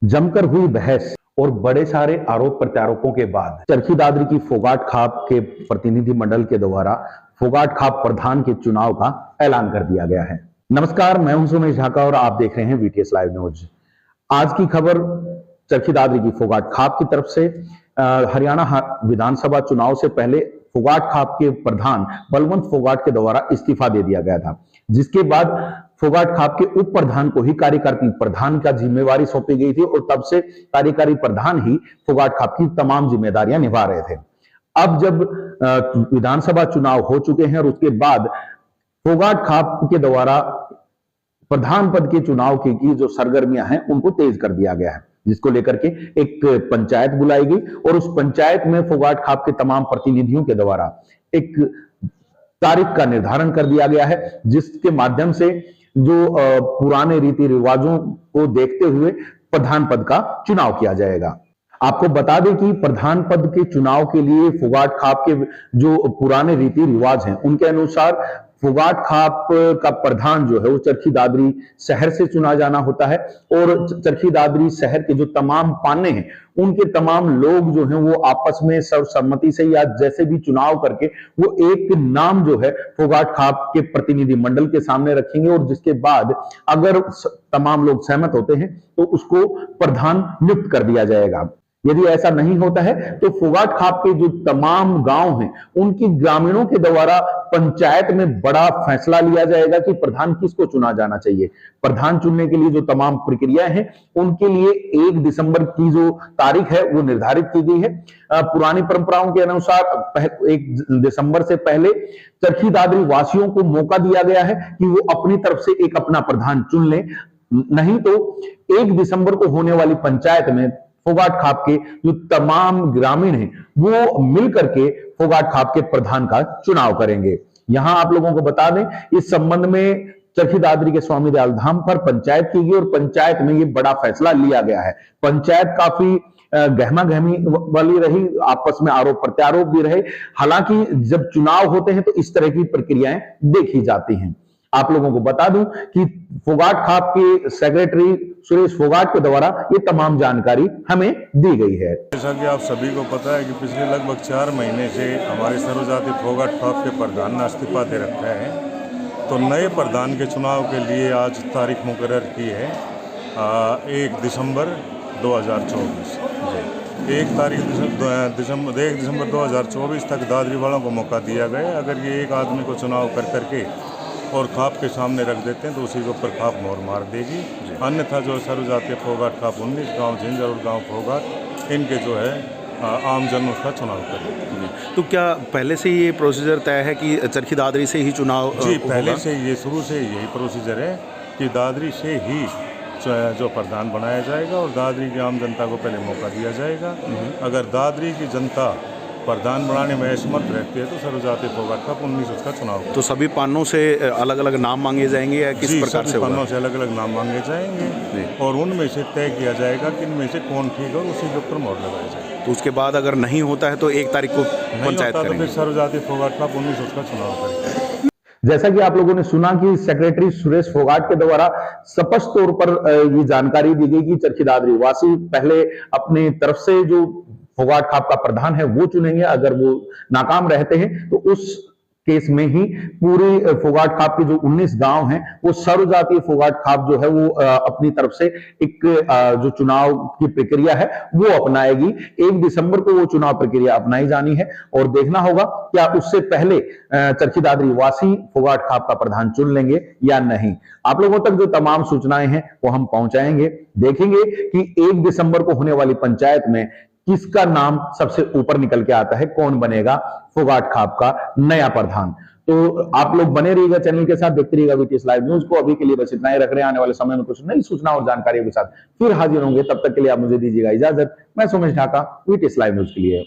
जमकर हुई बहस और बड़े सारे आरोप प्रत्यारोपों के बाद चरखी दादरी की फोगाट खाप के प्रतिनिधि मंडल के द्वारा फोगाट खाप प्रधान के चुनाव का ऐलान कर दिया गया है। नमस्कार, मैं हूं सुमेश ढाका और आप देख रहे हैं वीटीएस लाइव न्यूज। आज की खबर चरखी दादरी की फोगाट खाप की तरफ से हरियाणा विधानसभा चुनाव से पहले फोगाट खाप के प्रधान बलवंत फोगाट के द्वारा इस्तीफा दे दिया गया था, जिसके बाद फोगाट खाप के उप प्रधान को ही कार्यकारी प्रधान का जिम्मेवारी सौंपी गई थी और तब से कार्यकारी प्रधान ही फोगाट खाप की तमाम जिम्मेदारियां निभा रहे थे। अब जब विधानसभा चुनाव हो चुके हैं और उसके बाद फोगाट खाप के द्वारा प्रधान पद के चुनाव की जो सरगर्मियां हैं उनको तेज कर दिया गया है, जिसको लेकर के एक पंचायत बुलाई गई और उस पंचायत में फोगाट खाप के तमाम प्रतिनिधियों के द्वारा एक तारीख का निर्धारण कर दिया गया है, जिसके माध्यम से जो पुराने रीति रिवाजों को देखते हुए प्रधान पद का चुनाव किया जाएगा। आपको बता दें कि प्रधान पद के चुनाव के लिए फोगाट खाप के जो पुराने रीति रिवाज हैं उनके अनुसार फोगाट खाप का प्रधान जो है वो चरखी दादरी शहर से चुना जाना होता है और चरखी दादरी शहर के जो तमाम पाने हैं उनके तमाम लोग जो हैं वो आपस में सर्वसम्मति से या जैसे भी चुनाव करके वो एक नाम जो है फोगाट खाप के प्रतिनिधि मंडल के सामने रखेंगे और जिसके बाद अगर तमाम लोग सहमत होते हैं तो उसको प्रधान नियुक्त कर दिया जाएगा। यदि ऐसा नहीं होता है तो फोगाट खाप के जो तमाम गांव हैं उनकी ग्रामीणों के द्वारा पंचायत में बड़ा फैसला लिया जाएगा कि प्रधान किसको चुना जाना चाहिए। प्रधान चुनने के लिए जो तमाम प्रक्रियाएं हैं उनके लिए 1 दिसंबर की जो तारीख है वो निर्धारित की गई है। पुरानी परंपराओं के अनुसार 1 दिसंबर से पहले चरखी दादरी वासियों को मौका दिया गया है कि वो अपनी तरफ से एक अपना प्रधान चुन लें, नहीं तो 1 दिसंबर को होने वाली पंचायत में फोगाट खाप के जो तमाम ग्रामीण हैं वो मिलकर के फोगाट खाप के प्रधान का चुनाव करेंगे। यहां आप लोगों को बता दें, इस संबंध में चरखी दादरी के स्वामी दयाल धाम पर पंचायत की गई और पंचायत में ये बड़ा फैसला लिया गया है। पंचायत काफी गहमा गहमी वाली रही, आपस में आरोप प्रत्यारोप भी रहे। हालांकि जब चुनाव होते हैं तो इस तरह की प्रक्रियाएं देखी जाती हैं। आप लोगों को बता दूं कि फोगाट खाप के सेक्रेटरी सुरेश फोगाट के द्वारा ये तमाम जानकारी हमें दी गई है। जैसा कि आप सभी को पता है कि पिछले लगभग 4 महीने से हमारे सर्वजाति फोगाट खाप के प्रधान ने इस्तीफा दे रखा है, तो नए प्रधान के चुनाव के लिए आज तारीख मुकर्रर की है 1 दिसंबर 2024। 1 दिसंबर 2024 तक दादरी वालों को मौका दिया गया। अगर ये एक आदमी को चुनाव कर करके और खाप के सामने रख देते हैं तो उसी के ऊपर खाप मोहर मार देगी। अन्यथा जो सर्वजातीय फोगाट खाप 19 गांव झिंझर और गांव फोगाट इनके जो है आम जन उसका चुनाव करें। तो क्या पहले से ये प्रोसीजर तय है कि चरखी दादरी से ही चुनाव? जी, पहले से ये शुरू से यही प्रोसीजर है कि दादरी से ही जो प्रधान बनाया जाएगा और दादरी की आम जनता को पहले मौका दिया जाएगा। अगर दादरी की जनता प्रधान बनाने में असमर्थ रहती है तो सर्वजातीय फोगाट खाप 19 उसका चुनाव। तो सभी पानों से अलग अलग नाम मांगे जाएंगे या किस प्रकार से? पानों से अलग अलग नाम मांगे जाएंगे और उनमें से तय किया जाएगा कि इनमें से कौन ठीक है और उसी के ऊपर मोहर लगाया जाएगा। तो उसके बाद अगर नहीं होता है तो 1 तारीख को पंचायत करेंगे, तो फिर सर्वजातीय फोगाट खाप 19 उसका चुनाव करेगा। जैसा कि आप लोगों ने सुना कि सेक्रेटरी सुरेश फोगाट के द्वारा स्पष्ट तौर पर ये जानकारी दी गई कि चरखी दादरी वासी पहले अपनी तरफ से जो फोगाट खाप का प्रधान है वो चुनेंगे। अगर वो नाकाम रहते हैं तो उस केस में ही पूरी फोगाट खाप के जो 19 गांव हैं वो सर्वजातीय फोगाट खाप जो है वो अपनी तरफ से एक जो चुनाव की प्रक्रिया है वो अपनाएगी। 1 दिसंबर को वो चुनाव प्रक्रिया अपनाई जानी है और देखना होगा क्या उससे पहले चरखी दादरी वासी फोगाट खाप का प्रधान चुन लेंगे या नहीं। आप लोगों तक जो तमाम सूचनाएं हैं वो हम पहुंचाएंगे। देखेंगे कि 1 दिसंबर को होने वाली पंचायत में किसका नाम सबसे ऊपर निकल के आता है, कौन बनेगा फोगाट खाप का नया प्रधान। तो आप लोग बने रहिएगा चैनल के साथ, देखते रहिएगा वीटीएस लाइव न्यूज को। अभी के लिए बस इतना ही रख रहे हैं, आने वाले समय में कुछ नई सूचना और जानकारियों के साथ फिर हाजिर होंगे। तब तक के लिए आप मुझे दीजिएगा इजाजत। मैं Sumesh Dhaka, VTS live news के लिए।